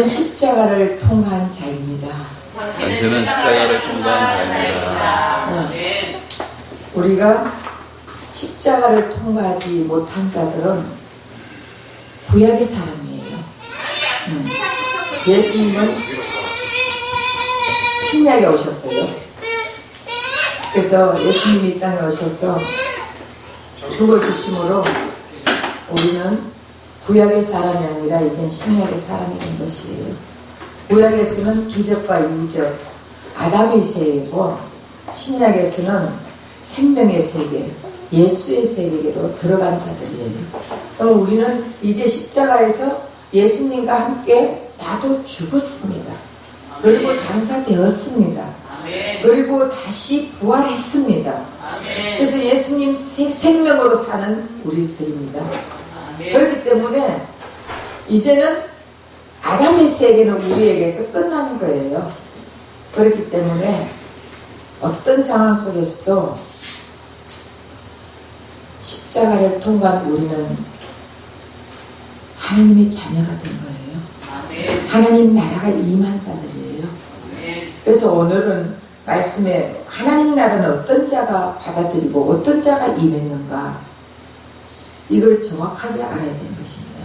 십자가를 통과한 자입니다. 당신은 십자가를 통과한 자입니다. 우리가 십자가를 통과하지 못한 자들은 구약의 사람이에요. 예수님은 신약에 오셨어요. 그래서 예수님이 이 땅에 오셔서 죽어주심으로 우리는 구약의 사람이 아니라 이젠 신약의 사람이 된 것이에요. 구약에서는 기적과 이적, 아담의 세계고, 신약에서는 생명의 세계, 예수의 세계로 들어간 자들이에요. 그럼 우리는 이제 십자가에서 예수님과 함께 나도 죽었습니다. 그리고 장사되었습니다. 그리고 다시 부활했습니다. 그래서 예수님 생명으로 사는 우리들입니다. 그렇기 때문에 이제는 아담의 세계는 우리에게서 끝나는 거예요. 그렇기 때문에 어떤 상황 속에서도 십자가를 통과한 우리는 하나님의 자녀가 된 거예요. 하나님 나라가 임한 자들이에요. 그래서 오늘은 말씀에 하나님 나라는 어떤 자가 받아들이고 어떤 자가 임했는가, 이걸 정확하게 알아야 되는 것입니다.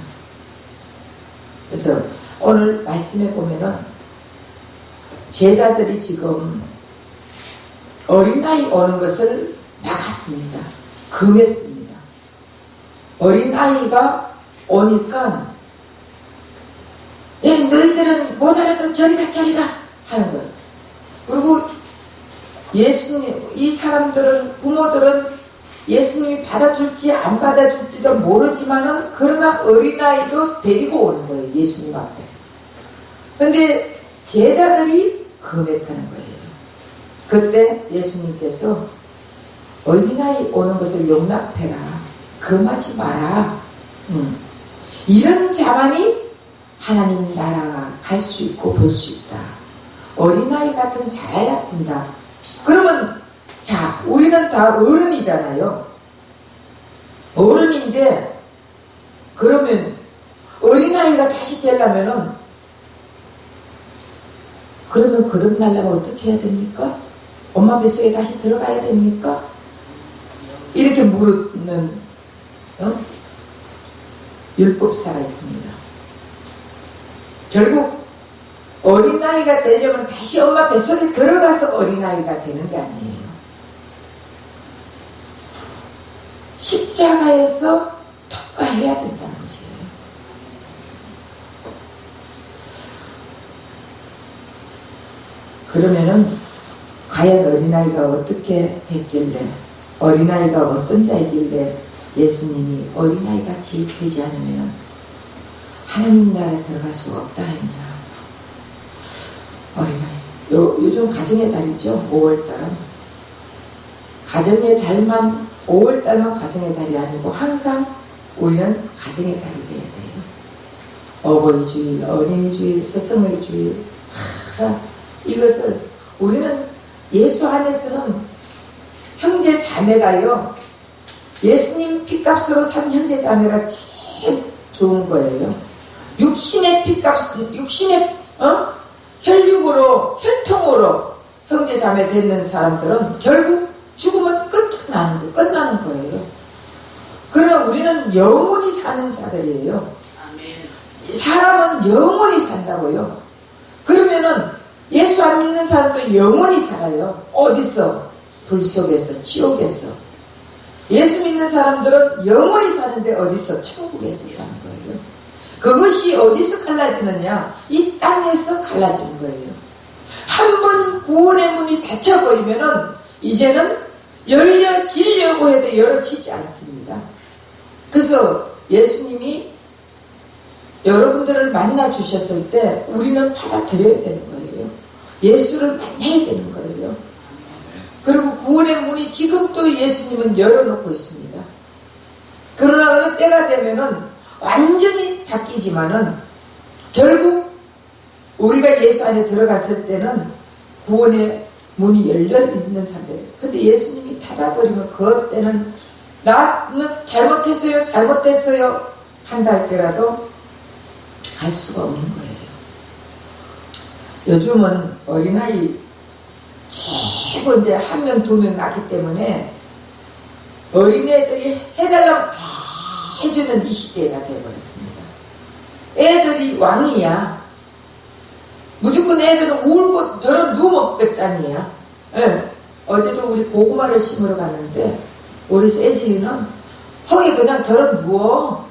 그래서 오늘 말씀에 보면은 제자들이 지금 어린아이 오는 것을 막았습니다. 금했습니다. 어린아이가 오니까 너희들은 못 알아듣면 저리 가 하는 거예요. 그리고 예수님, 이 사람들은, 부모들은 예수님이 받아줄지 안 받아줄지도 모르지만은 그러나 어린아이도 데리고 오는 거예요. 예수님 앞에. 근데 제자들이 금했다는 거예요. 그때 예수님께서 어린아이 오는 것을 용납해라. 금하지 마라. 이런 자만이 하나님 나라가 갈 수 있고 볼 수 있다. 어린아이 같은 자라야 된다. 그러면 자, 우리는 다 어른이잖아요. 어른인데 그러면 어린아이가 다시 되려면은 그러면 거듭나려면 어떻게 해야 됩니까? 엄마 뱃속에 다시 들어가야 됩니까? 이렇게 물는 율법사가 있습니다. 결국 어린아이가 되려면 다시 엄마 뱃속에 들어가서 어린아이가 되는 게 아니에요. 십자가에서 통과해야 된다는 것이에요. 그러면은 과연 어린아이가 어떻게 했길래, 어린아이가 어떤 자이길래 예수님이 어린아이같이 되지 않으면 하나님 나라에 들어갈 수가 없다 했냐. 어린아이. 요즘 가정의 달이죠. 5월달은. 가정의 달만, 5월달만 가정의 달이 아니고 항상 우리는 가정의 달이 돼야 돼요. 어버이주일, 어린이주일, 스승의 주일. 이것을 우리는 예수 안에서는 형제 자매가요. 예수님 피값으로 산 형제 자매가 제일 좋은 거예요. 육신의 피값, 육신의 혈육으로, 혈통으로 형제 자매 되는 사람들은 결국 죽으면 끝나는 거예요. 그러나 우리는 영원히 사는 자들이에요. 사람은 영원히 산다고요. 그러면은 예수 안 믿는 사람도 영원히 살아요. 어디서? 불 속에서, 지옥에서. 예수 믿는 사람들은 영원히 사는데 어디서? 천국에서 사는 거예요. 그것이 어디서 갈라지느냐? 이 땅에서 갈라지는 거예요. 한 번 구원의 문이 닫혀버리면은 이제는 열려지려고 해도 열어지지 않습니다. 그래서 예수님이 여러분들을 만나 주셨을 때 우리는 받아들여야 되는 거예요. 예수를 만나야 되는 거예요. 그리고 구원의 문이 지금도 예수님은 열어놓고 있습니다. 그러나 어느 때가 되면은 완전히 닫히지만은 결국 우리가 예수 안에 들어갔을 때는 구원의 문이 열려있는 상태예요. 근데 예수님이 닫아버리면 그 때는 나는 잘못했어요 한다 할지라도 갈 수가 없는 거예요. 요즘은 어린아이 최고 이제 1명, 2명 낳기 때문에 어린애들이 해달라고 다 해주는 이 시대가 되어버렸습니다. 애들이 왕이야. 무조건 애들은 울고 저런 누워 끝장이야. 예. 어제도 우리 고구마를 심으러 갔는데 우리 세진이는 허기 그냥 저런 누워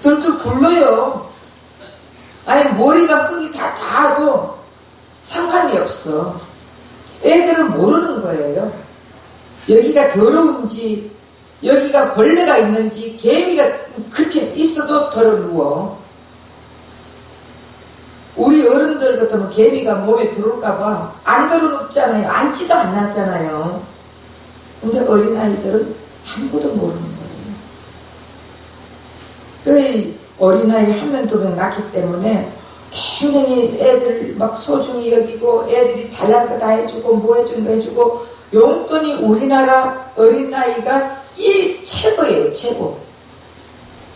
둘둘 굴러요. 아니 머리가 흙이 다 닿아도 상관이 없어. 애들은 모르는 거예요. 여기가 더러운지 여기가 벌레가 있는지 개미가 그렇게 있어도 덜어 누워. 우리 어른들 같으면 개미가 몸에 들어올까봐 안 들어눕잖아요. 앉지도 않았잖아요. 근데 어린아이들은 아무것도 모르는 거예요. 그 어린아이 1명, 2명 낳기 때문에 굉장히 애들 막 소중히 여기고 애들이 달라는 거 다 해주고 뭐 해준 거 해주고 용돈이 우리나라 어린아이가 최고예요. 최고.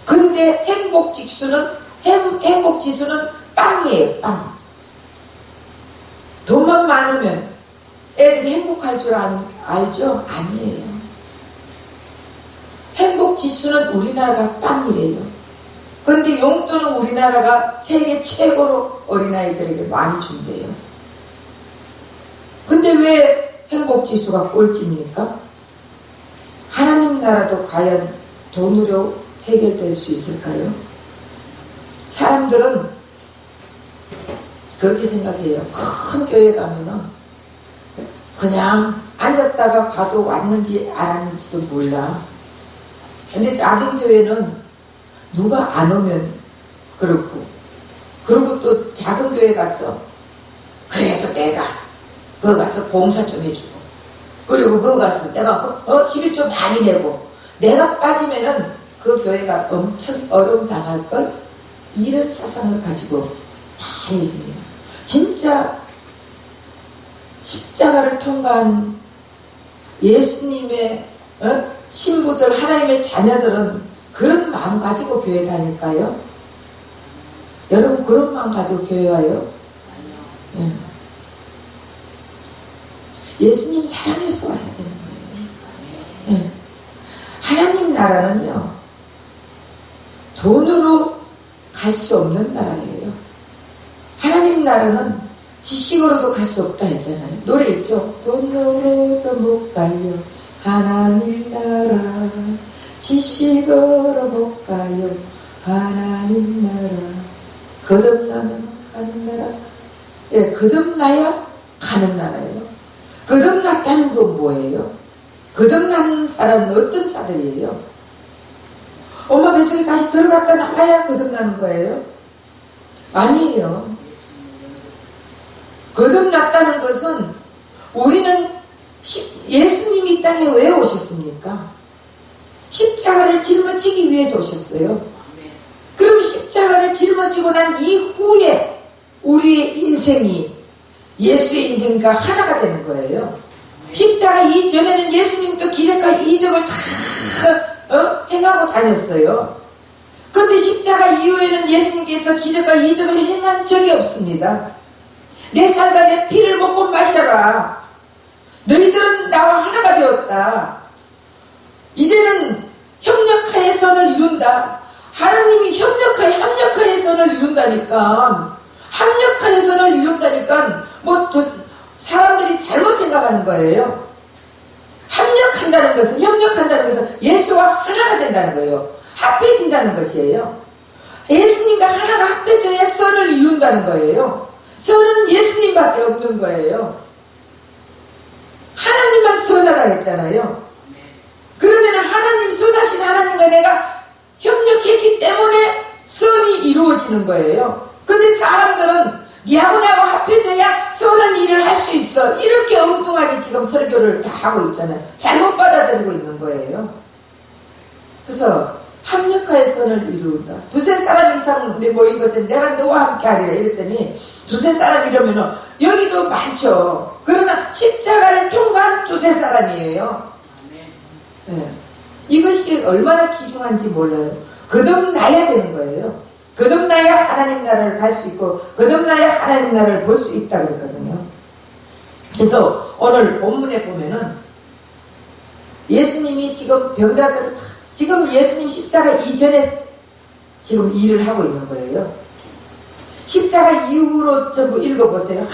근데 행복지수는 빵이에요. 빵. 돈만 많으면 애들이 행복할 줄 알죠? 아니에요. 행복지수는 우리나라가 빵이래요. 근데 용돈은 우리나라가 세계 최고로 어린아이들에게 많이 준대요. 근데 왜 행복지수가 꼴찌입니까? 하나님 나라도 과연 돈으로 해결될 수 있을까요? 사람들은 그렇게 생각해요. 큰 교회 가면은 그냥 앉았다가 가도 왔는지 안 왔는지도 몰라. 근데 작은 교회는 누가 안 오면 그렇고, 그리고 또 작은 교회 가서 그래도 내가 거기 가서 봉사 좀 해주고, 그리고 거기 가서 내가 11조 많이 내고, 내가 빠지면은 그 교회가 엄청 어려움 당할 걸, 이런 사상을 가지고 많이 있습니다. 진짜 십자가를 통과한 예수님의 신부들, 하나님의 자녀들은 그런 마음 가지고 교회 다닐까요? 여러분 그런 마음 가지고 교회 와요? 네. 예수님 사랑해서 와야 되는 거예요. 네. 하나님 나라는요, 돈으로 갈 수 없는 나라예요. 하나님 나라는 지식으로도 갈 수 없다 했잖아요. 노래 있죠? 돈으로도 못 가요. 하나님 나라. 지식으로 못 가요. 하나님 나라. 거듭나면 가는 나라. 예, 거듭나야 가는 나라예요. 거듭났다는 건 뭐예요? 거듭난 사람은 어떤 자들이에요? 엄마 뱃속에 다시 들어갔다 나와야 거듭나는 거예요? 아니에요. 거듭났다는 것은 우리는 예수님이 이 땅에 왜 오셨습니까? 십자가를 짊어지기 위해서 오셨어요. 그럼 십자가를 짊어지고 난 이후에 우리의 인생이 예수의 인생과 하나가 되는 거예요. 십자가 이전에는 예수님도 기적과 이적을 다 행하고 다녔어요. 그런데 십자가 이후에는 예수님께서 기적과 이적을 행한 적이 없습니다. 내 살과 내 피를 먹고 마셔라. 너희들은 나와 하나가 되었다. 이제는 협력하여 선을 이룬다. 하나님이 합력하여 선을 이룬다니까. 합력하여 선을 이룬다니까 사람들이 잘못 생각하는 거예요. 협력한다는 것은 예수와 하나가 된다는 거예요. 합해진다는 것이에요. 예수님과 하나가 합해져야 선을 이룬다는 거예요. 선은 예수님밖에 없는 거예요. 하나님만 선하다 했잖아요. 그러면 하나님, 선하신 하나님과 내가 협력했기 때문에 선이 이루어지는 거예요. 근데 사람들은 니하고 나하고 합해져야 선한 일을 할 수 있어. 이렇게 엉뚱하게 지금 설교를 다 하고 있잖아요. 잘못 받아들이고 있는 거예요. 그래서 합력하여 선을 이루다. 두세 사람 이상 모인 것은 내가 너와 함께 하리라 이랬더니 두세 사람 이러면은 여기도 많죠. 그러나 십자가를 통과한 두세 사람이에요. 네. 이것이 얼마나 귀중한지 몰라요. 거듭나야 되는 거예요. 거듭나야 하나님 나라를 갈 수 있고 거듭나야 하나님 나라를 볼 수 있다 그랬거든요. 그래서 오늘 본문에 보면은 예수님이 지금 병자들을 다 지금 예수님 십자가 이전에 지금 일을 하고 있는 거예요. 십자가 이후로 전부 읽어보세요.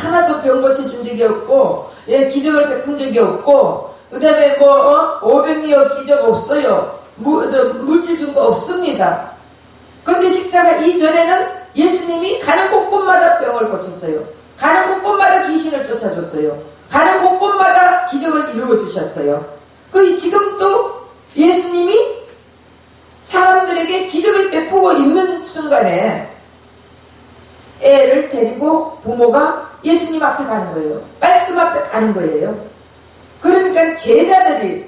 하나도 병 고쳐준 적이 없고, 예, 기적을 베푼 적이 없고, 그 다음에 500리어 기적 없어요. 물질 준 거 없습니다. 그런데 십자가 이전에는 예수님이 가는 곳곳마다 병을 고쳤어요. 가는 곳곳마다 귀신을 쫓아줬어요. 가는 곳곳마다 기적을 이루어 주셨어요. 지금도 예수님이 사람들에게 기적을 베푸고 있는 순간에 애를 데리고 부모가 예수님 앞에 가는 거예요. 말씀 앞에 가는 거예요. 그러니까 제자들이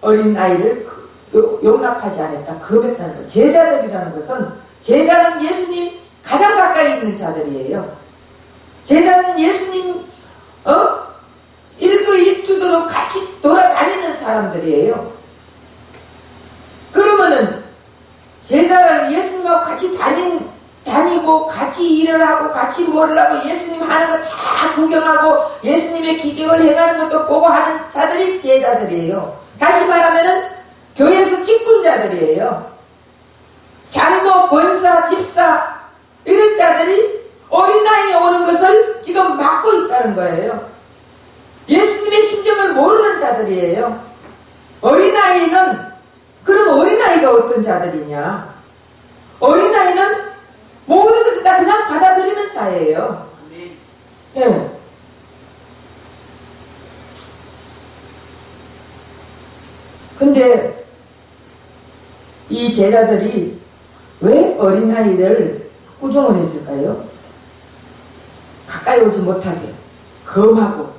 어린 아이를 용납하지 않았다. 금했다는 거예요. 제자들이라는 것은 제자는 예수님 가장 가까이 있는 자들이에요. 제자는 예수님 일거일투도록 같이 돌아다니는 사람들이에요. 그러면은 제자는 예수님하고 같이 다니고 같이 일을 하고 같이 뭘 하고 예수님 하는 거 다 구경하고 예수님의 기적을 해가는 것도 보고 하는 자들이 제자들이에요. 다시 말하면은 교회에서 직분자들이에요. 장로, 권사, 집사 이런 자들이 어린아이에 오는 것을 지금 막고 있다는 거예요. 예수님의 심정을 모르는 자들이에요. 어린아이는 그럼 어린아이가 어떤 자들이냐? 어린아이는 모든 것을 다 그냥 받아들이는 자예요. 예. 근데 이 제자들이 왜 어린아이를 꾸중을 했을까요? 가까이 오지 못하게 검하고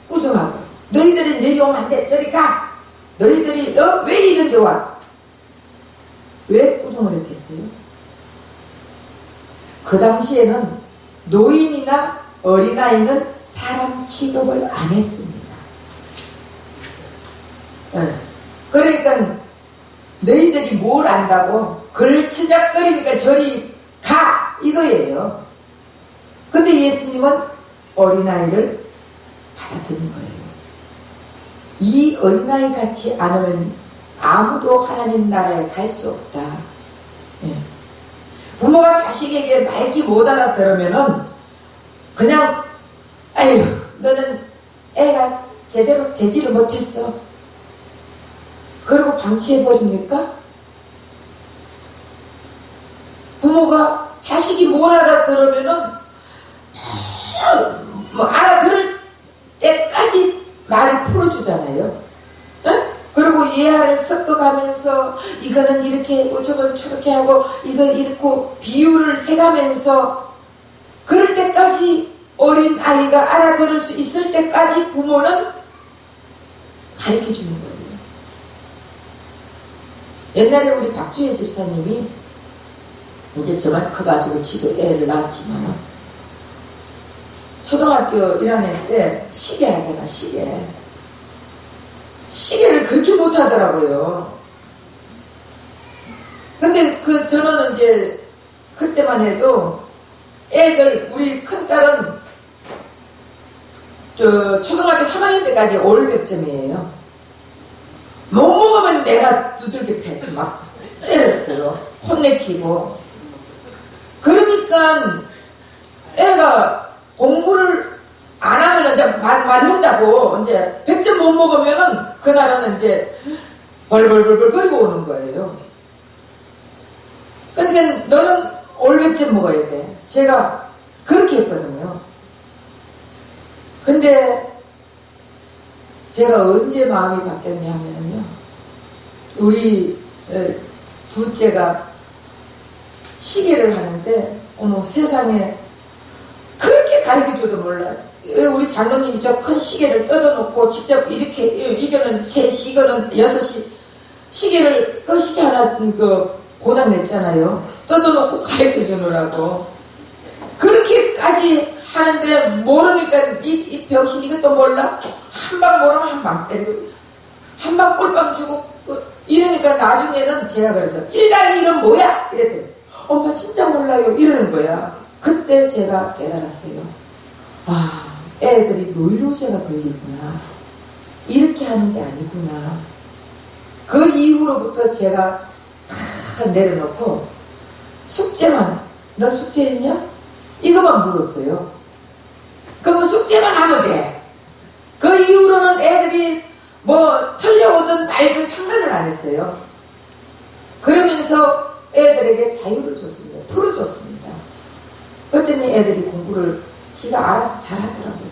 꾸중하고 너희들이 내려오면 안 돼. 저리 가. 너희들이 왜 이런데 와? 왜 꾸중을 했겠어요? 그 당시에는 노인이나 어린아이는 사람 취급을 안 했습니다. 그러니까 너희들이 뭘 안다고 걸치작거리니까 저리 가 이거예요. 근데 예수님은 어린아이를 받아들인 거예요. 이 어린아이 같이 않으면 아무도 하나님 나라에 갈 수 없다. 예. 부모가 자식에게 말기 못 알아들으면은 그냥 아유 너는 애가 제대로 되지를 못했어. 그러고 방치해버립니까? 부모가 자식이 못 알아들으면은 알아들을 때까지 말을 풀어주잖아요. 응? 그리고 예화를 섞어가면서 이거는 이렇게 하고 저걸 저렇게 하고 이걸 읽고 비유를 해가면서 그럴 때까지 어린 아이가 알아들을 수 있을 때까지 부모는 가르쳐주는 거예요. 옛날에 우리 박주혜 집사님이 이제 저만 커가지고 지도 애를 낳았지만 초등학교 1학년 때 시계 하잖아. 시계를 그렇게 못하더라고요. 근데 저는 이제 그때만 해도 애들 우리 큰딸은 초등학교 3학년 때까지 올 100점이에요. 못 먹으면 내가 두들겨 패 막 때렸어요. 혼내키고. 그러니까 애가 공부를 안 하면 이제 맞는다고 이제 100점 못 먹으면은 그날은 이제 벌벌벌벌 거리고 오는 거예요. 그러니까 너는 올 100점 먹어야 돼. 제가 그렇게 했거든요. 근데 제가 언제 마음이 바뀌었냐 하면요. 우리 둘째가 시계를 하는데 어머 세상에 그렇게 가르쳐줘도 몰라. 우리 장로님이 저 큰 시계를 뜯어놓고 직접 이렇게 이거는 3시 이거는 6시 시계를 그 시계 하나 고장냈잖아요. 뜯어놓고 가르쳐주느라고 그렇게까지 하는데 모르니까 이 병신 이것도 몰라. 한 방 모르면 한 방 때리고 한 방 꼴빵 주고 이러니까 나중에는 제가 그래서 1+1은 뭐야? 이랬더니 엄마 진짜 몰라요 이러는 거야. 그때 제가 깨달았어요. 아, 애들이 노이로제가 걸리구나. 이렇게 하는 게 아니구나. 그 이후로부터 제가 다 내려놓고 숙제만, 너 숙제했냐? 이거만 물었어요. 그러면 숙제만 하면 돼. 그 이후로는 애들이 뭐 틀려오든 말든 상관을 안 했어요. 그러면서 애들에게 자유를 줬습니다. 풀어줬습니다. 그랬더니 애들이 공부를 지가 알아서 잘하더라고요.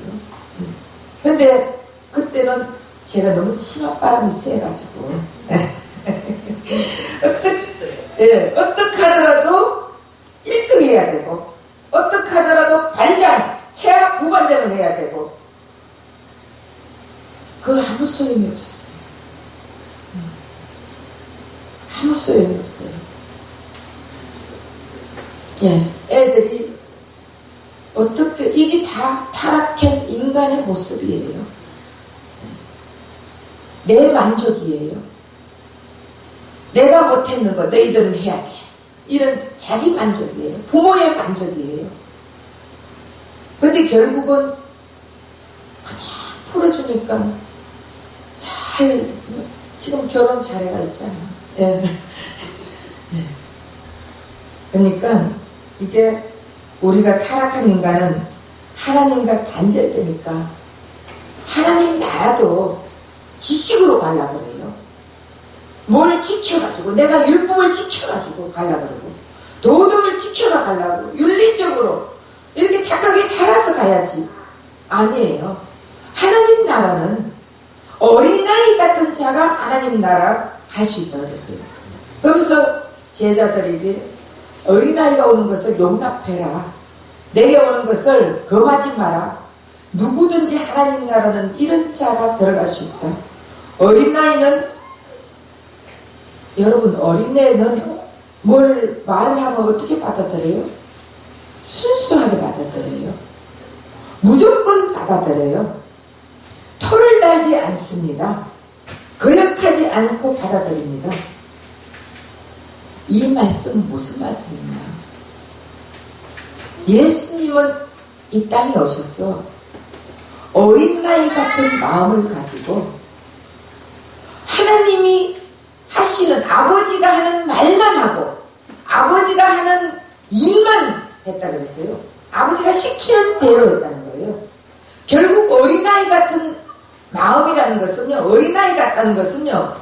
근데 그때는 제가 너무 치맛바람이 세가지고 어떻게 하더라도 1등 해야 되고 어떻게 하더라도 반장, 최악 부반장을 해야 되고 그거 아무 소용이 없었어요. 아무 소용이 없어요. 예, 애들이 어떻게 이게 다 타락한 인간의 모습이에요. 내 만족이에요. 내가 못했는 거 너희들은 해야 돼. 이런 자기 만족이에요. 부모의 만족이에요. 근데 결국은 그냥 풀어주니까 잘 지금 결혼 잘해가 있잖아. 예. 그러니까 이게 우리가 타락한 인간은 하나님과 단절되니까 하나님 나라도 지식으로 가려고 그래요. 뭘 지켜가지고 내가 율법을 지켜가지고 가려고 그러고 도덕을 지켜가 가려고 윤리적으로 이렇게 착하게 살아서 가야지. 아니에요. 하나님 나라는 어린아이 같은 자가 하나님 나라 갈 수 있다고 그랬어요. 그러면서 제자들에게 어린아이가 오는 것을 용납해라. 내게 오는 것을 금하지 마라. 누구든지 하나님 나라는 이런 자가 들어갈 수 있다. 어린아이는 여러분 어린애는 뭘 말을 하면 어떻게 받아들여요? 순수하게 받아들여요. 무조건 받아들여요. 토를 달지 않습니다. 거역하지 않고 받아들입니다. 이 말씀은 무슨 말씀이냐? 예수님은 이 땅에 오셔서 어린아이 같은 마음을 가지고 하나님이 하시는 아버지가 하는 말만 하고 아버지가 하는 일만 했다 그랬어요. 아버지가 시키는 대로 했다는 거예요. 결국 어린아이 같은 마음이라는 것은요, 어린아이 같다는 것은요,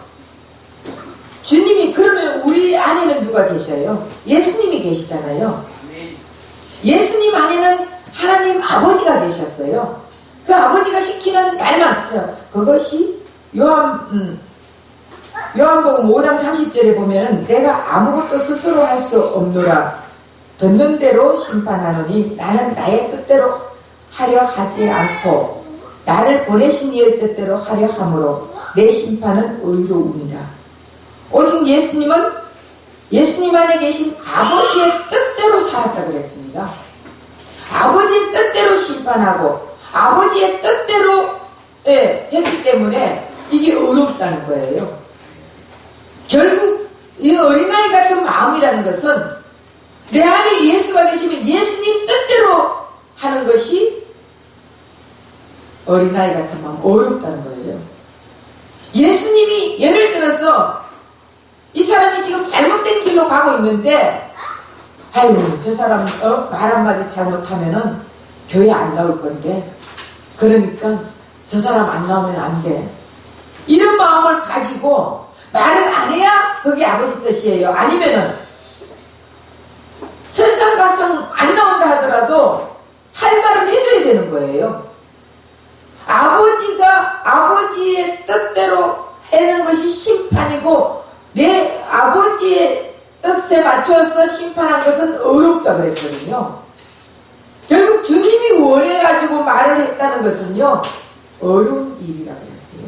주님이 그러면 우리 안에는 누가 계셔요? 예수님이 계시잖아요. 예수님 안에는 하나님 아버지가 계셨어요. 그 아버지가 시키는 말만, 그것이 요한복음 5장 30절에 보면은 내가 아무것도 스스로 할 수 없노라. 듣는 대로 심판하노니 나는 나의 뜻대로 하려 하지 않고 나를 보내신 이의 뜻대로 하려 함으로 내 심판은 의로우니라. 오직 예수님은 예수님 안에 계신 아버지의 뜻대로 살았다 그랬습니다. 아버지의 뜻대로 심판하고 아버지의 뜻대로 했기 때문에 이게 의롭다는 거예요. 결국 이 어린아이 같은 마음이라는 것은 내 안에 예수가 계시면 예수님 뜻대로 하는 것이 어린아이 같은 마음, 어렵다는 거예요. 예수님이 예를 들어서 이 사람이 지금 잘못된 길로 가고 있는데 아유 저 사람 말 한마디 잘못하면은 교회 안 나올 건데 그러니까 저 사람 안 나오면 안 돼. 이런 마음을 가지고 말을 안 해야 그게 아버지 뜻이에요. 아니면은 설상가상 안 나온다 하더라도 할 말은 해줘야 되는 거예요. 아버지가 아버지의 뜻대로 하는 것이 심판이고 내 아버지의 뜻에 맞춰서 심판한 것은 어렵다 그랬거든요. 결국 주님이 원해가지고 말을 했다는 것은요 어려운 일이라 그랬어요.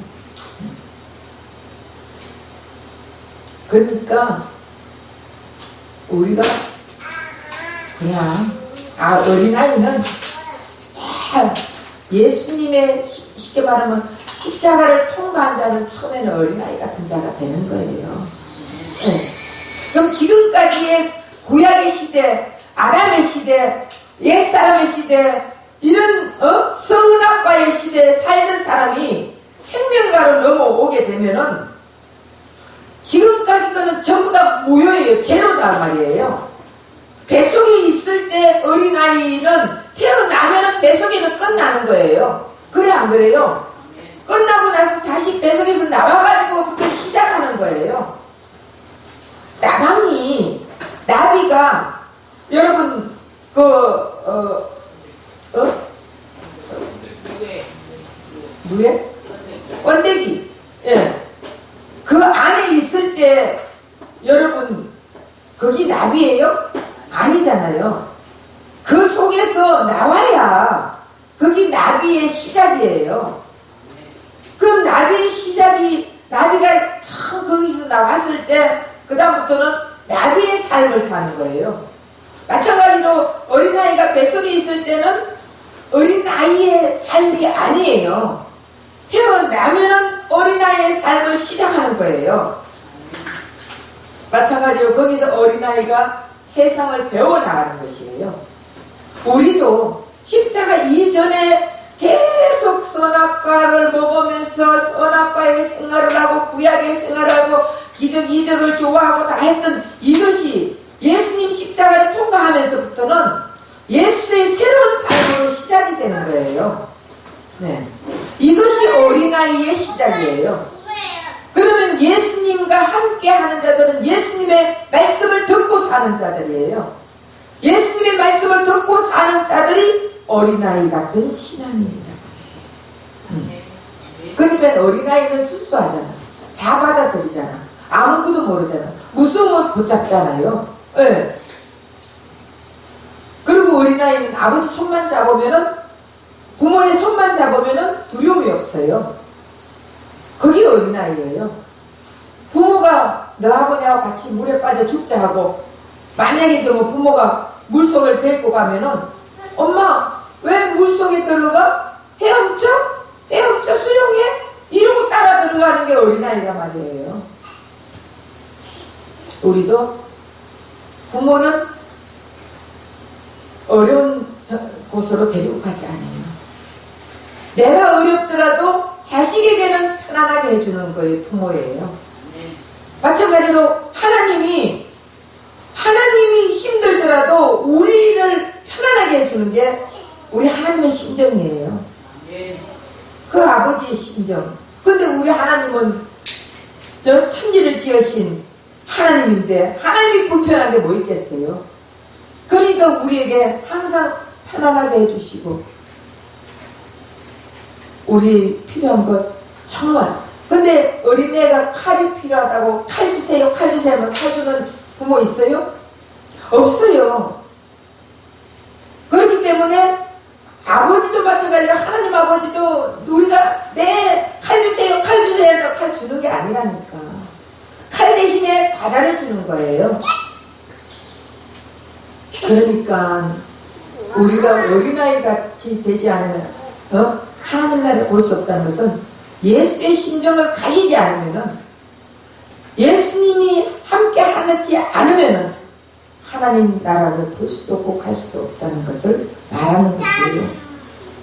그러니까 우리가 그냥 어린아이는 다 예수님의 쉽게 말하면 십자가를 통과한 자는 처음에는 어린아이 같은 자가 되는 거예요. 네. 그럼 지금까지의 구약의 시대, 아담의 시대, 옛사람의 시대, 이런 선악과의 시대에 살던 사람이 생명가로 넘어오게 되면은 지금까지 거는 전부 다 무효예요. 제로단 말이에요. 뱃속에 있을 때 어린아이는 태어나면은 뱃속에는 끝나는 거예요. 그래 안 그래요? 끝나고 나서 다시 뱃속에서 나와가지고부터 시작하는 거예요. 나비가 여러분 무예? 번데기. 예. 그 안에 있을 때 여러분 거기 나비예요? 아니잖아요. 그 속에서 나와야 거기 나비의 시작이에요. 그럼 나비의 시작이 나비가 처음 거기서 나왔을 때 그 다음부터는 나비의 삶을 사는 거예요. 마찬가지로 어린아이가 뱃속에 있을 때는 어린아이의 삶이 아니에요. 태어나면은 어린아이의 삶을 시작하는 거예요. 마찬가지로 거기서 어린아이가 세상을 배워나가는 것이에요. 우리도 십자가 이전에 계속 선악과를 먹으면서 선악과의 생활을 하고 구약의 생활을 하고 기적 이적을 좋아하고 다 했던 이것이 예수님 십자가를 통과하면서부터는 예수의 새로운 삶으로 시작이 되는 거예요. 네. 이것이 어린아이의 시작이에요. 그러면 예수님과 함께 하는 자들은 예수님의 말씀을 듣고 사는 자들이에요. 예수님의 말씀을 듣고 사는 자들이 어린아이 같은 신앙입니다. 그러니까 어린아이는 순수하잖아. 다 받아들이잖아. 아무것도 모르잖아. 무서우면 붙잡잖아요. 네. 그리고 어린아이는 아버지 손만 잡으면은, 부모의 손만 잡으면은 두려움이 없어요. 그게 어린아이예요. 부모가 너하고 내하고 같이 물에 빠져 죽자 하고, 만약에 경우 부모가 물속을 데리고 가면은, 엄마 왜 물속에 들어가? 헤엄쳐? 헤엄쳐 수영해? 이러고 따라 들어가는 게 어린아이란 말이에요. 우리도 부모는 어려운 곳으로 데리고 가지 않아요. 내가 어렵더라도 자식에게는 편안하게 해주는 거예요. 부모예요. 마찬가지로 하나님이 힘들더라도 우리를 편안하게 해주는 게 우리 하나님의 심정이에요. 그 아버지의 심정. 근데 우리 하나님은 저 천지를 지으신 하나님인데 하나님이 불편한 게 뭐 있겠어요? 그러니까 우리에게 항상 편안하게 해주시고 우리 필요한 것 정말. 근데 어린애가 칼이 필요하다고 칼 주세요 칼 주세요 하면 칼 주는 부모 있어요? 없어요. 그렇기 때문에 아버지도 마찬가지로 하나님 아버지도 우리가 칼 주세요 해서 칼 주는 게 아니라니까. 칼 대신에 과자를 주는 거예요. 그러니까 우리가 어린아이 같이 되지 않으면 하나님 나라를 볼 수 없다는 것은 예수의 심정을 가지지 않으면 예수님이 함께 하지 않으면 하나님 나라를 볼 수도 없고 갈 수도 없다는 것을 말하는 것이에요.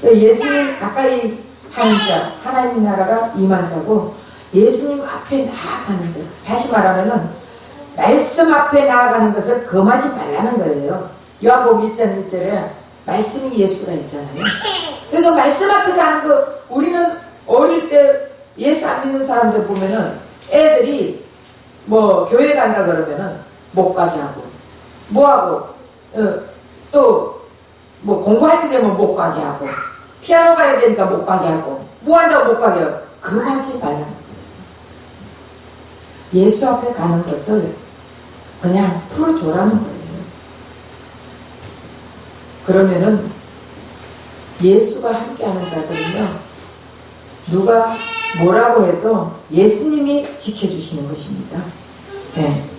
예수님 가까이 하는 자, 하나님 나라가 임한 자고 예수님 앞에 나아가는 자. 다시 말하면은 말씀 앞에 나아가는 것을 금하지 말라는 거예요. 요한복음 1장 1절에 말씀이 예수라 했잖아요. 그러니까 말씀 앞에 가는 거, 우리는 어릴 때 예수 안 믿는 사람들 보면은 애들이 뭐 교회 간다 그러면은 못 가게 하고 뭐하고 또 뭐 공부할 때 되면 못 가게 하고 피아노 가야 되니까 못 가게 하고 뭐 한다고 못 가게 하고 금하지 말라는 거예요. 예수 앞에 가는 것을 그냥 풀어줘라는 거예요. 그러면은 예수가 함께하는 자들은요, 누가 뭐라고 해도 예수님이 지켜주시는 것입니다. 네.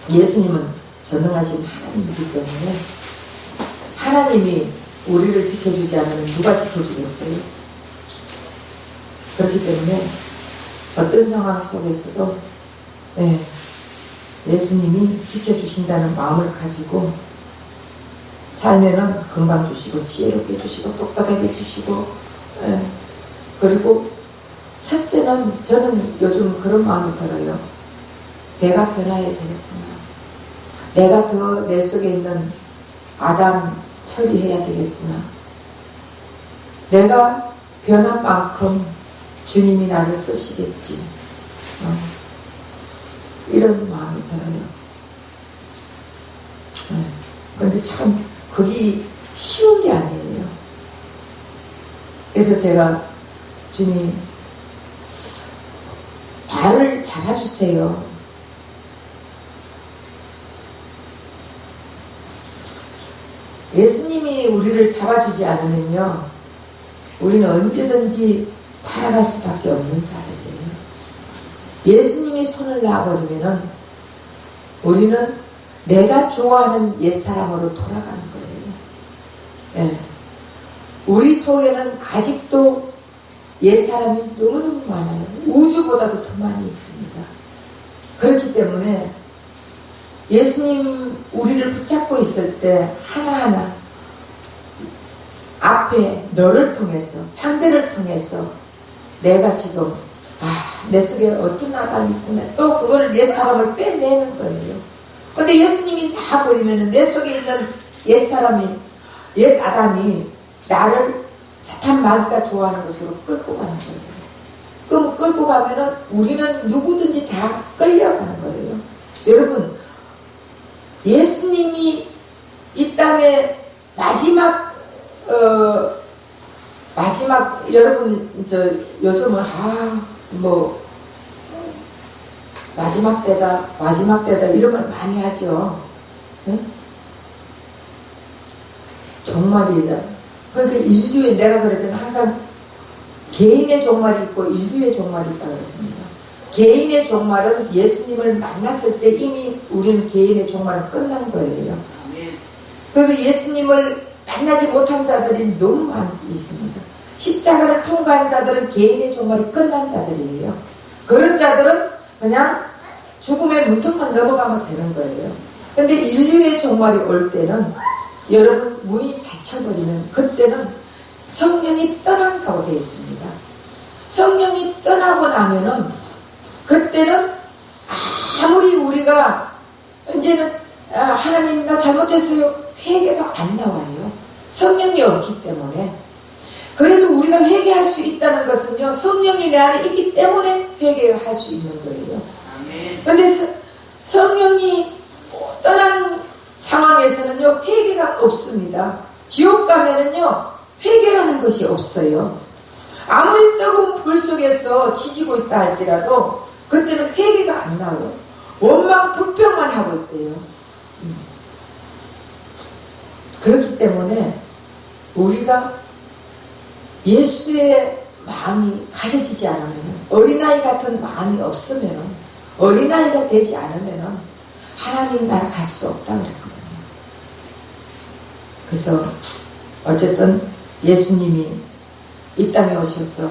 예수님은 전능하신 하나님이기 때문에 하나님이 우리를 지켜주지 않으면 누가 지켜주겠어요? 그렇기 때문에 어떤 상황 속에서도 예수님이 지켜주신다는 마음을 가지고 살면은 건강 주시고 지혜롭게 해주시고 똑똑하게 해주시고, 그리고 첫째는 저는 요즘 그런 마음이 들어요. 내가 변화해야 되겠구나. 내가 더 내 속에 있는 아담 처리해야 되겠구나. 내가 변한 만큼 주님이 나를 쓰시겠지. 이런 마음이 들어요. 그런데 참 그게 쉬운 게 아니에요. 그래서 제가 주님 나를 잡아주세요. 예수님이 우리를 잡아주지 않으면요, 우리는 언제든지 타락할 수밖에 없는 자들이에요. 예수님이 손을 놔버리면은 우리는 내가 좋아하는 옛사람으로 돌아가는 거예요. 예. 우리 속에는 아직도 옛사람이 너무너무 많아요. 우주보다도 더 많이 있습니다. 그렇기 때문에 예수님 우리를 붙잡고 있을 때 하나하나 앞에 너를 통해서, 상대를 통해서 내가 지금 내 속에 어떤 아담이 있구나, 또 그걸 옛사람을 빼내는 거예요. 근데 예수님이 다 버리면은 내 속에 있는 옛사람이, 옛 아담이 나를 사탄 마귀가 좋아하는 것으로 끌고 가는 거예요. 그럼 끌고 가면은 우리는 누구든지 다 끌려가는 거예요. 여러분, 예수님이 이 땅에 마지막 여러분 요즘은 마지막 때다 이런 말 많이 하죠. 네? 종말이다. 그러니까 인류의, 내가 그랬잖아, 항상 개인의 종말이 있고 인류의 종말이 있다고 그랬습니다. 개인의 종말은 예수님을 만났을 때 이미 우리는 개인의 종말은 끝난 거예요. 그래서 예수님을 만나지 못한 자들이 너무 많이 있습니다. 십자가를 통과한 자들은 개인의 종말이 끝난 자들이에요. 그런 자들은 그냥 죽음의 문턱만 넘어가면 되는 거예요. 근데 인류의 종말이 올 때는, 여러분, 문이 닫혀버리면 그때는 성령이 떠난다고 되어 있습니다. 성령이 떠나고 나면은 그때는 아무리 우리가 이제는 하나님 나 잘못했어요, 회개가 안 나와요. 성령이 없기 때문에. 그래도 우리가 회개할 수 있다는 것은요, 성령이 내 안에 있기 때문에 회개할 수 있는 거예요. 그런데 성령이 떠난 상황에서는요, 회개가 없습니다. 지옥 가면은요, 회개라는 것이 없어요. 아무리 뜨거운 불 속에서 지지고 있다 할지라도 그때는 회개가 안 나와요. 원망 불평만 하고 있대요. 그렇기 때문에 우리가 예수의 마음이 가져지지 않으면, 어린아이 같은 마음이 없으면, 어린아이가 되지 않으면 하나님 나라 갈 수 없다 그랬거든요. 그래서 어쨌든 예수님이 이 땅에 오셔서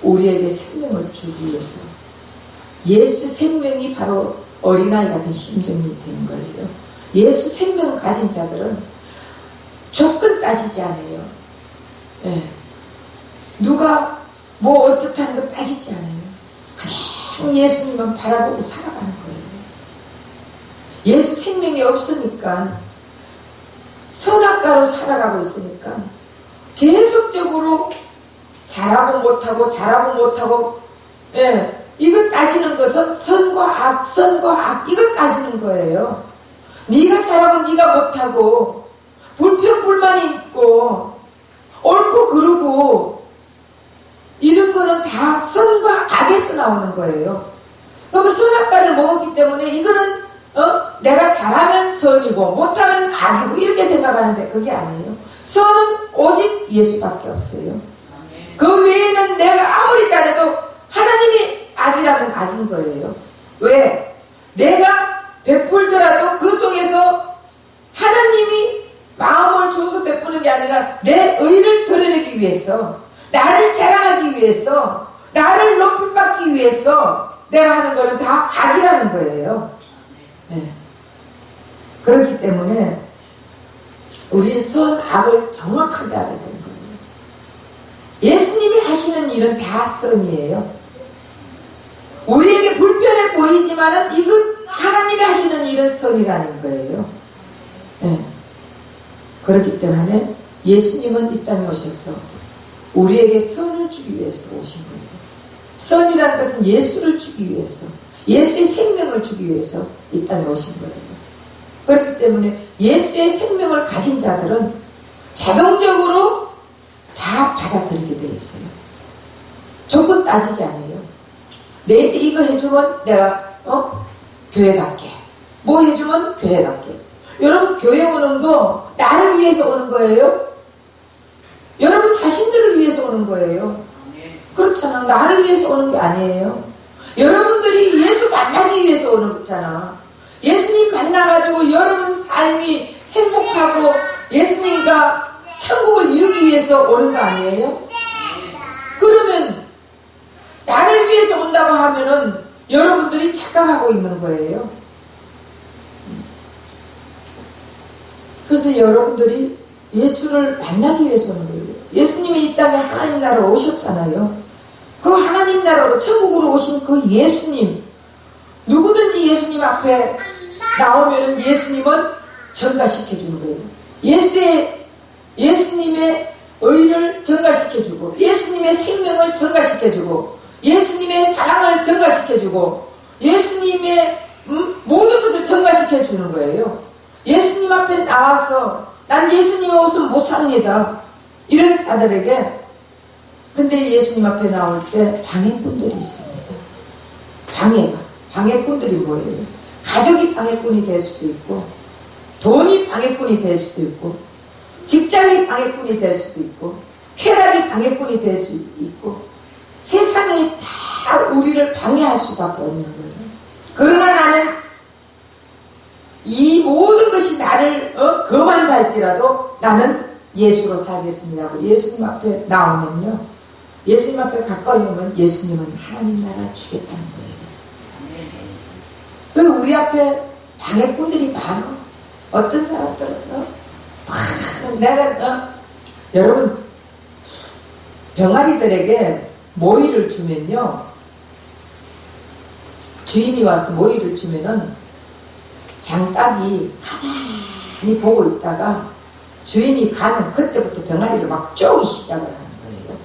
우리에게 생명을 주기 위해서, 예수 생명이 바로 어린아이 같은 심정이 되는 거예요. 예수 생명을 가진 자들은 조건 따지지 않아요. 예. 누가 뭐 어떻다는 거 따지지 않아요. 그냥 예수님만 바라보고 살아가는 거예요. 예수 생명이 없으니까, 선악과로 살아가고 있으니까 계속적으로 잘하고 못하고, 예, 이거 따지는 것은 선과 악 이거 따지는 거예요. 네가 잘하고 네가 못하고, 불평불만이 있고, 옳고 그르고, 이런 거는 다 선과 악에서 나오는 거예요. 그러면 선악과를 먹었기 때문에 이거는 내가 잘하면 선이고 못하면 악이고 이렇게 생각하는데 그게 아니에요. 선은 오직 예수밖에 없어요. 그 외에는 내가 아무리 잘해도 하나님이 악이라면 악인 거예요. 왜? 내가 베풀더라도 그 속에서 하나님이 마음을 줘서 베푸는 게 아니라 내 의를 드러내기 위해서, 나를 자랑하기 위해서, 나를 높임받기 위해서 내가 하는 거는 다 악이라는 거예요. 예. 그렇기 때문에 우리 선악을 정확하게 알아야 되는 거예요. 예수님이 하시는 일은 다 선이에요. 우리에게 불편해 보이지만은 이건 하나님이 하시는 일은 선이라는 거예요. 예. 그렇기 때문에 예수님은 이 땅에 오셔서 우리에게 선을 주기 위해서 오신 거예요. 선이라는 것은 예수를 주기 위해서, 예수의 생명을 주기 위해서 이 땅에 오신 거예요. 그렇기 때문에 예수의 생명을 가진 자들은 자동적으로 다 받아들이게 되어 있어요. 조건 따지지 않아요. 내한테 이거 해주면 내가 교회 갈게. 뭐 해주면 교회 갈게. 여러분 교회 오는 거 나를 위해서 오는 거예요? 여러분 자신들을 위해서 오는 거예요. 그렇잖아. 나를 위해서 오는 게 아니에요. 여러분들이 예수 만나기 위해서 오는 거잖아. 예수님 만나가지고 여러분 삶이 행복하고 예수님과 천국을 이루기 위해서 오는 거 아니에요? 그러면 나를 위해서 온다고 하면은 여러분들이 착각하고 있는 거예요. 그래서 여러분들이 예수를 만나기 위해서 오는 거예요. 예수님이 이 땅에 하나님 나라로 오셨잖아요. 그 하나님 나라로 천국으로 오신 그 예수님, 누구든지 예수님 앞에 나오면 예수님은 전가시켜주는 거예요. 예수님의 의를 전가시켜주고, 예수님의 생명을 전가시켜주고, 예수님의 사랑을 전가시켜주고, 예수님의 모든 것을 전가시켜주는 거예요. 예수님 앞에 나와서 난 예수님 없으면 못 삽니다, 이런 자들에게. 근데 예수님 앞에 나올 때 방해꾼들이 있습니다. 방해꾼들이 뭐예요? 가족이 방해꾼이 될 수도 있고, 돈이 방해꾼이 될 수도 있고, 직장이 방해꾼이 될 수도 있고, 쾌락이 방해꾼이 될 수 있고, 세상이 다 우리를 방해할 수밖에 없는 거예요. 그러나 나는 이 모든 것이 나를 금한다 할지라도 나는 예수로 살겠습니다 하고 예수님 앞에 나오면요, 예수님 앞에 가까이 오면 예수님은 하나님 나라 주겠다는 거예요. 그 우리 앞에 방해꾼들이 많아. 어떤 사람들은 내가 여러분 병아리들에게 모이를 주면요, 주인이 와서 모이를 주면은 장닭이 가만히 보고 있다가 주인이 가면 그때부터 병아리를 막 쪼기 시작을 하는 거예요.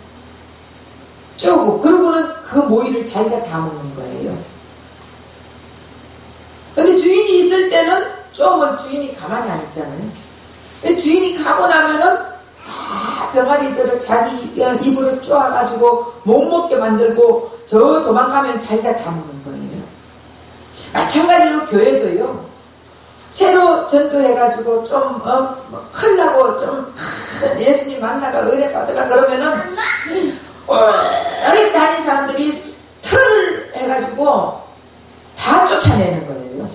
쪼고 그러고는 그 모이를 자기가 다 먹는 거예요. 근데 주인이 있을 때는 쪼면 주인이 가만히 안 있잖아요. 근데 주인이 가고 나면은 다 병아리들을 자기 입으로 쪼아가지고 못 먹게 만들고 저 도망가면 자기가 다 먹는 거예요. 마찬가지로 교회도요, 새로 전도해가지고 좀 크려고 좀 예수님 만나가 은혜 받으려 그러면은 오래 다닌 사람들이 틀을 해가지고 다 쫓아내는 거예요.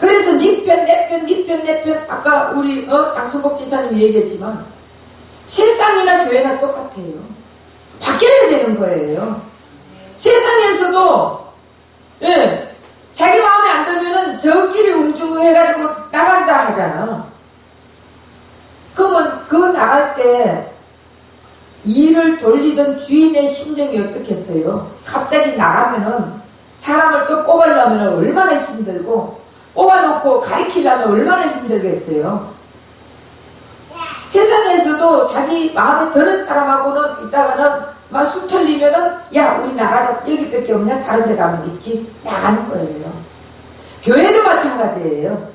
그래서 네 편, 내 편, 아까 우리 장순복 지사님이 얘기했지만 세상이나 교회나 똑같아요. 바뀌어야 되는 거예요. 세상에서도 자기 마음에 안 들면은 저끼리 웅중해가지고 나간다 하잖아. 그러면 그 나갈 때 일을 돌리던 주인의 심정이 어떻겠어요? 갑자기 나가면은 사람을 또 뽑으려면 얼마나 힘들고, 뽑아놓고 가리키려면 얼마나 힘들겠어요? 세상에서도 자기 마음에 드는 사람하고는 있다가는 막 수 털리면은 야 우리 나가자, 여기밖에 없냐, 다른 데 가면 있지, 나가는 거예요. 교회도 마찬가지예요.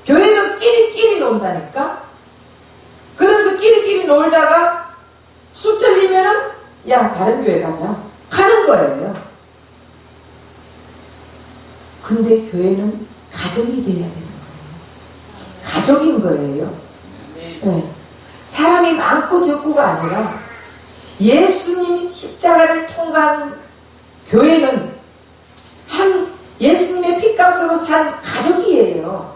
교회도 끼리끼리 논다니까. 그러면서 끼리끼리 놀다가 수 털리면은 야 다른 교회 가자, 가는 거예요. 근데 교회는 가정이 돼야 되는 거예요. 가족인 거예요. 네. 사람이 많고 적고가 아니라 예수님 십자가를 통과한 교회는 한 예수님의 핏값으로 산 가족이에요.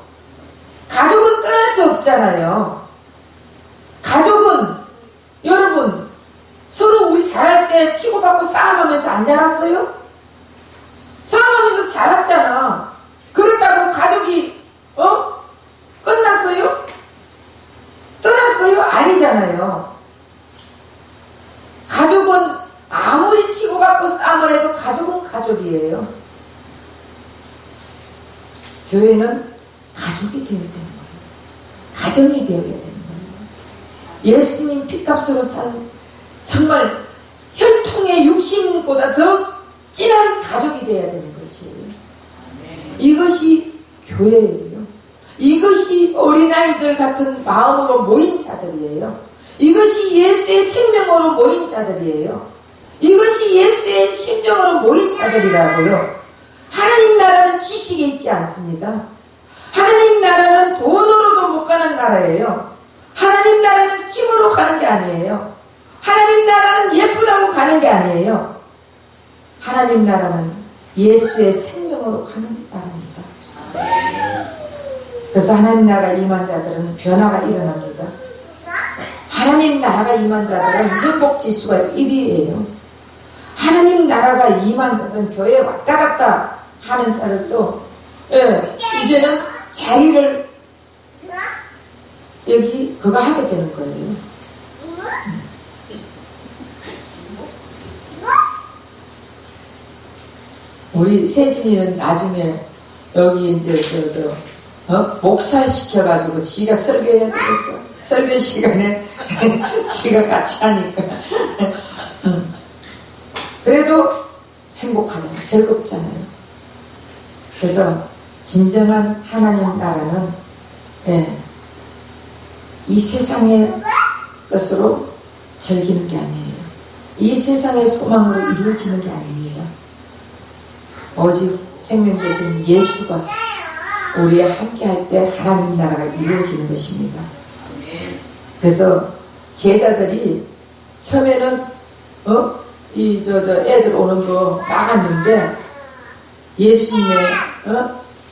가족은 떠날 수 없잖아요. 가족은 여러분 서로 우리 잘할 때 치고받고 싸움하면서 안 자랐어요? 싸움하면서 자랐잖아. 그렇다고 가족이 끝났어요? 떠났어요? 아니잖아요. 가족은 아무리 치고받고 싸움을 해도 가족은 가족이에요. 교회는 가족이 되어야 되는 거예요. 가정이 되어야 되는 거예요. 예수님 피값으로 산 정말 혈통의 육신보다 더 진한 가족이 되어야 되는 것이에요. 이것이 교회예요. 이것이 어린아이들 같은 마음으로 모인 자들이에요. 이것이 예수의 생명으로 모인 자들이에요. 이것이 예수의 심정으로 모인 자들이라고요. 하나님 나라는 지식에 있지 않습니다. 하나님 나라는 돈으로도 못 가는 나라예요. 하나님 나라는 힘으로 가는 게 아니에요. 하나님 나라는 예쁘다고 가는 게 아니에요. 하나님 나라는 예수의 생명으로 가는 나라입니다. 그래서 하나님 나라가 임한 자들은 변화가 일어납니다. 하나님 나라가 임한 자들은 행복지수가 1위예요. 하나님 나라가 임한 자들은 교회에 왔다 갔다 하는 자들도 이제는 자리를 여기 그거 하게 되는 거예요. 우리 세진이는 나중에 여기 이제 목사 시켜가지고 지가 설교해야 되겠어. 설교 시간에 지가 같이 하니까. 그래도 행복하잖아요. 즐겁잖아요. 그래서 진정한 하나님 나라는 이 세상의 것으로 즐기는 게 아니에요. 이 세상의 소망으로 이루어지는 게 아닙니다. 오직 생명 되신 예수가 우리와 함께 할 때 하나님 나라가 이루어지는 것입니다. 그래서 제자들이 처음에는 애들 오는 거 나갔는데 예수님의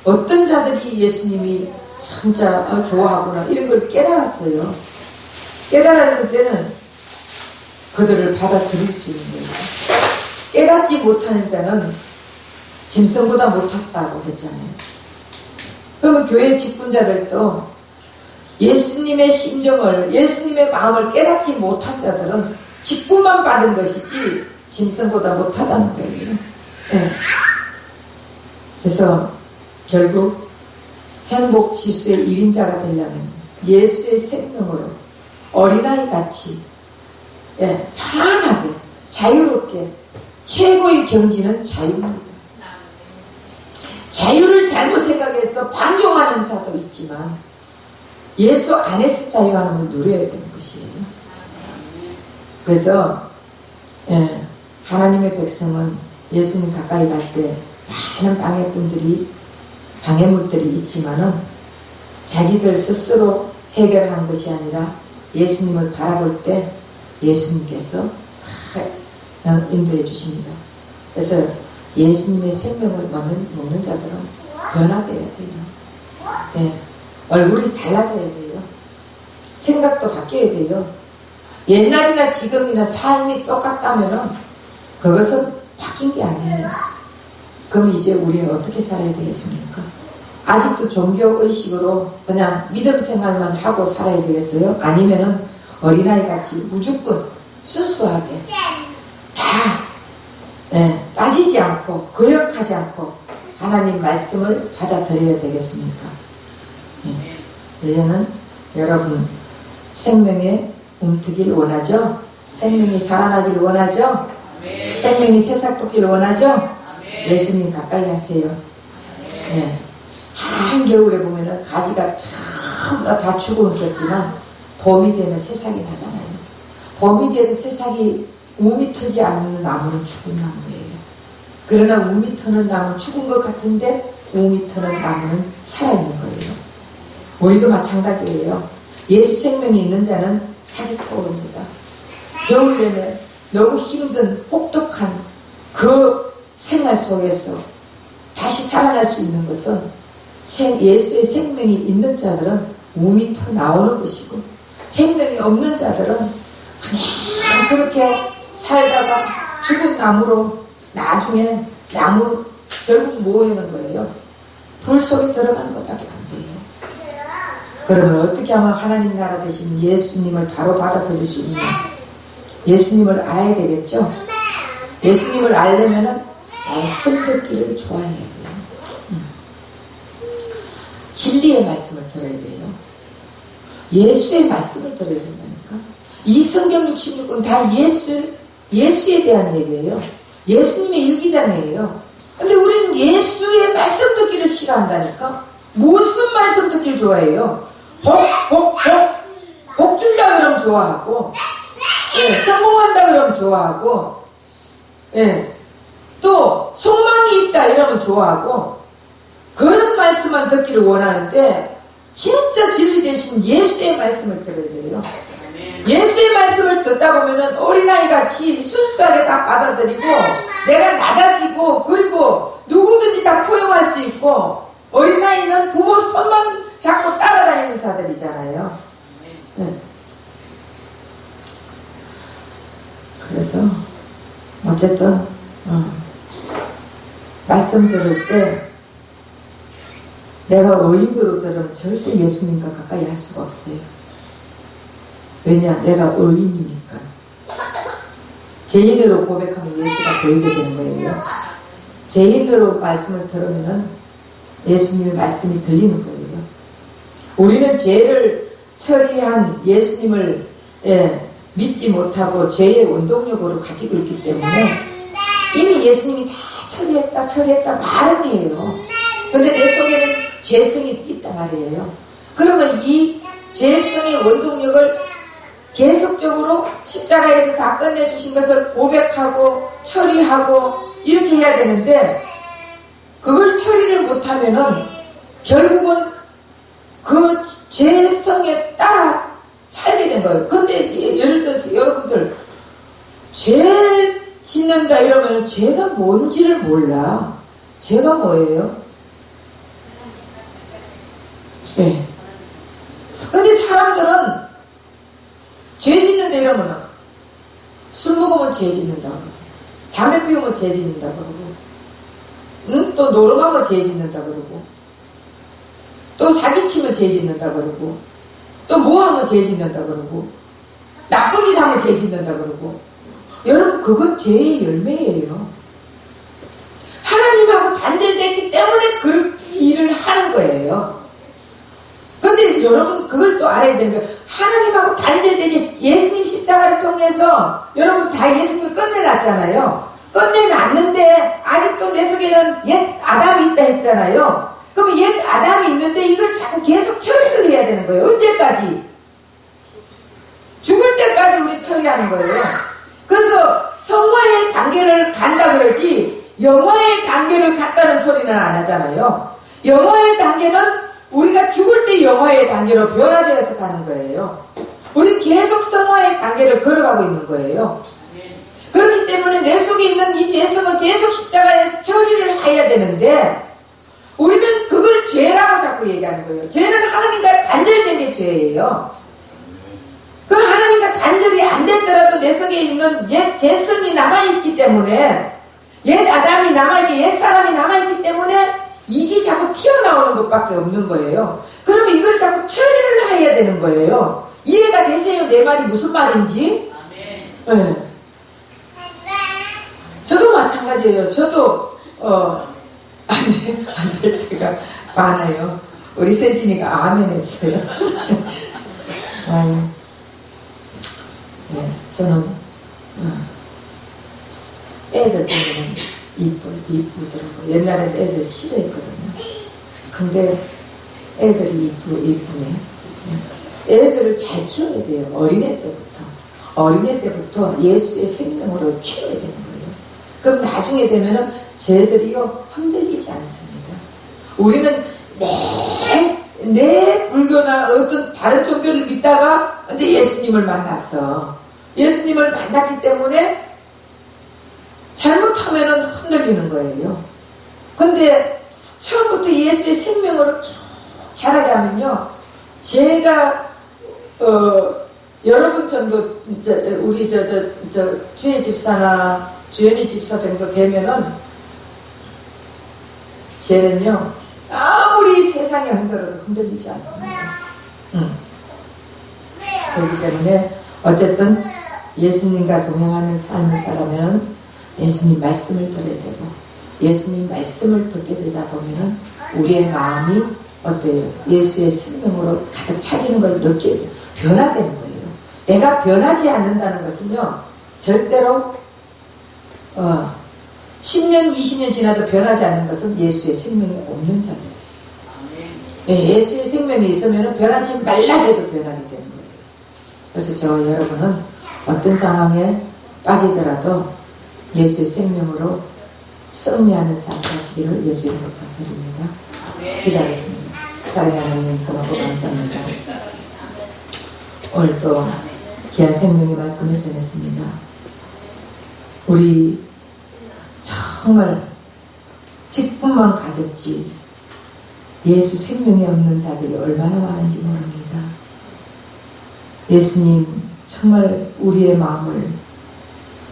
어떤 자들이 예수님이 진짜 좋아하구나 이런 걸 깨달았어요. 깨달았을 때는 그들을 받아들일 수 있는 거예요. 깨닫지 못하는 자는 짐승보다 못했다고 했잖아요. 그러면 교회 직분자들도 예수님의 심정을, 예수님의 마음을 깨닫지 못한 자들은 직분만 받은 것이지 짐승보다 못하다는 거예요. 그래서 결국 행복지수의 1인자가 되려면 예수의 생명으로 어린아이 같이 편안하게 자유롭게 최고의 경지는 자유입니다. 자유를 잘못 생각해서 방종하는 자도 있지만 예수 안에서 자유하는 걸 누려야 되는 것이에요. 그래서 하나님의 백성은 예수님 가까이 갈 때 많은 방해물들이 있지만은 자기들 스스로 해결한 것이 아니라 예수님을 바라볼 때 예수님께서 다 인도해 주십니다. 그래서 예수님의 생명을 먹는 자들은 변화되어야 돼요. 얼굴이 달라져야 돼요. 생각도 바뀌어야 돼요. 옛날이나 지금이나 삶이 똑같다면은 그것은 바뀐 게 아니에요. 그럼 이제 우리는 어떻게 살아야 되겠습니까? 아직도 종교의식으로 그냥 믿음 생활만 하고 살아야 되겠어요? 아니면은 어린아이 같이 무조건 순수하게 다 따지지 않고 거역하지 않고 하나님 말씀을 받아들여야 되겠습니까? 이제는 여러분 생명에 움트기를 원하죠? 생명이 살아나기를 원하죠? 생명이 새싹돋기를 원하죠? 예수님 가까이 하세요. 한겨울에 보면은 가지가 전부 다 죽어 있었지만 봄이 되면 새싹이 나잖아요. 봄이 돼도 새싹이 우미 트지 않는 나무는 죽은 나무예요. 그러나 우미 트는 나무는 죽은 것 같은데 우미 트는 나무는 살아있는 거예요. 우리도 마찬가지예요. 예수 생명이 있는 자는 살이 타오릅니다. 겨울 내내 너무 힘든 혹독한 그 생활 속에서 다시 살아날 수 있는 것은 예수의 생명이 있는 자들은 우미 터 나오는 것이고 생명이 없는 자들은 그냥 그렇게 살다가 죽은 나무로 나중에 나무 결국 뭐 하는 거예요? 불 속에 들어가는 것밖에 안 돼요. 그러면 어떻게 하면 하나님 나라 대신 예수님을 바로 받아들일 수 있냐? 예수님을 알아야 되겠죠? 예수님을 알려면은 말씀 듣기를 좋아해야 돼요. 진리의 말씀을 들어야 돼요. 예수의 말씀을 들어야 된다니까. 이 성경 66권 다 예수에 대한 얘기예요. 예수님의 일기장이에요. 근데 우리는 예수의 말씀 듣기를 싫어한다니까. 무슨 말씀 듣기를 좋아해요? 복 준다 그러면 좋아하고, 예, 성공한다 그러면 좋아하고, 예, 또 소망이 있다 이러면 좋아하고, 그런 말씀만 듣기를 원하는데 진짜 진리 대신 예수의 말씀을 들어야 돼요. 예수의 말씀을 듣다 보면은 어린아이 같이 순수하게 다 받아들이고 내가 낮아지고 그리고 누구든지 다 포용할 수 있고 어린아이는 부모 손만 잡고 따라다니는 자들이잖아요. 네. 그래서 어쨌든 말씀 들을 때 내가 의인으로 들으면 절대 예수님과 가까이 할 수가 없어요. 왜냐? 내가 의인이니까. 죄인으로 고백하면 예수가 보이게 되는 거예요. 죄인으로 말씀을 들으면 예수님의 말씀이 들리는 거예요. 우리는 죄를 처리한 예수님을 믿지 못하고 죄의 원동력으로 가지고 있기 때문에 이미 예수님이 다 처리했다 말은 해요. 근데 내 속에는 죄성이 있단 말이에요. 그러면 이 죄성의 원동력을 계속적으로 십자가에서 다 끝내주신 것을 고백하고 처리하고 이렇게 해야 되는데 그걸 처리를 못하면은 결국은 그 죄성에 따라 살게 된 거예요. 근데 예를 들어서 여러분들 죄 짓는다 이러면 죄가 뭔지를 몰라. 죄가 뭐예요? 네. 근데 사람들은 죄 짓는다 이러면 술 먹으면 죄 짓는다고 그러고 담배 피우면 죄 짓는다고 그러고 또 노름하면 죄 짓는다고 그러고 또 사기치면 죄 짓는다고 그러고 또 뭐하면 죄 짓는다고 그러고 나쁜 짓 하면 죄 짓는다고 그러고 여러분 그건 죄의 열매예요. 하나님하고 단절됐기 때문에 그 일을 하는 거예요. 근데 여러분 그걸 또 알아야 되는 거예요. 하나님하고 단절되지 예수님 십자가를 통해서 여러분 다 예수님을 끝내놨잖아요. 끝내놨는데 아직도 내 속에는 옛 아담이 있다 했잖아요. 그러면 옛 아담이 있는데 이걸 자꾸 계속 처리를 해야 되는 거예요. 언제까지? 죽을 때까지 우리 처리하는 거예요. 그래서 성화의 단계를 간다 그러지 영화의 단계를 갔다는 소리는 안 하잖아요. 영화의 단계는 우리가 죽을 때 영화의 단계로 변화되어서 가는 거예요. 우리 계속 성화의 단계를 걸어가고 있는 거예요. 그렇기 때문에 내 속에 있는 이 죄성을 계속 십자가에서 처리를 해야 되는데 우리는 그걸 죄라고 자꾸 얘기하는 거예요. 죄는 하나님과 단절된 게 죄예요. 그 하나님과 단절이 안 됐더라도 내 속에 있는 옛 죄성이 남아있기 때문에 옛 아담이 남아있기 옛 사람이 남아있기 때문에 이게 자꾸 튀어나오는 것밖에 없는 거예요. 그러면 이걸 자꾸 처리를 해야 되는 거예요. 이해가 되세요? 내 말이 무슨 말인지? 네. 저도 마찬가지예요. 저도 안 될 때가 많아요. 우리 세진이가 아멘 했어요. 네, 저는 애들 때문에 이쁘더라고요. 옛날엔 애들 싫어했거든요. 근데 애들이 이쁘네. 애들을 잘 키워야 돼요. 어린애 때부터 예수의 생명으로 키워야 되는 거예요. 그럼 나중에 되면은 쟤들이요 흔들리지 않습니다. 우리는 내 불교나 어떤 다른 종교를 믿다가 이제 예수님을 만났어. 예수님을 만났기 때문에 잘못하면은 흔들리는 거예요. 근데 처음부터 예수의 생명으로 쭉 자라게 하면요, 제가 여러분 정도 우리 주혜 집사나 주연이 집사 정도 되면은 죄는요, 아무리 세상이 흔들어도 흔들리지 않습니다. 그렇기 때문에 어쨌든 예수님과 동행하는 삶을 살아면 예수님 말씀을 들어야 되고, 예수님 말씀을 듣게 되다 보면 우리의 마음이 어때요? 예수의 생명으로 가득 차지는 걸 느끼고 변화되는 거예요. 내가 변하지 않는다는 것은요, 절대로 10년, 20년 지나도 변하지 않는 것은 예수의 생명이 없는 자들이에요. 예수의 생명이 있으면 변하지 말라 해도 변하게 되는 거예요. 그래서 저 여러분은 어떤 상황에 빠지더라도 예수의 생명으로 승리하는 삶 사시기를 예수님 부탁드립니다. 기도하겠습니다. 사랑하는 하나님 고맙고 감사합니다. 오늘 또 귀한 생명의 말씀을 전했습니다. 우리 정말 직분만 가졌지 예수 생명이 없는 자들이 얼마나 많은지 모릅니다. 예수님 정말 우리의 마음을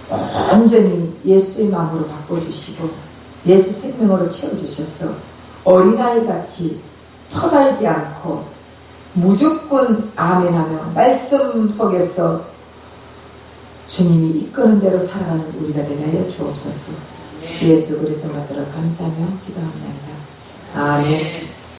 완전히 예수의 마음으로 바꿔주시고 예수 생명으로 채워주셔서 어린아이같이 터달지 않고 무조건 아멘하며 말씀 속에서 주님이 이끄는 대로 살아가는 우리가 되게 하여 주옵소서. 예수 그리스도 받들어 감사하며 기도합니다. 아멘.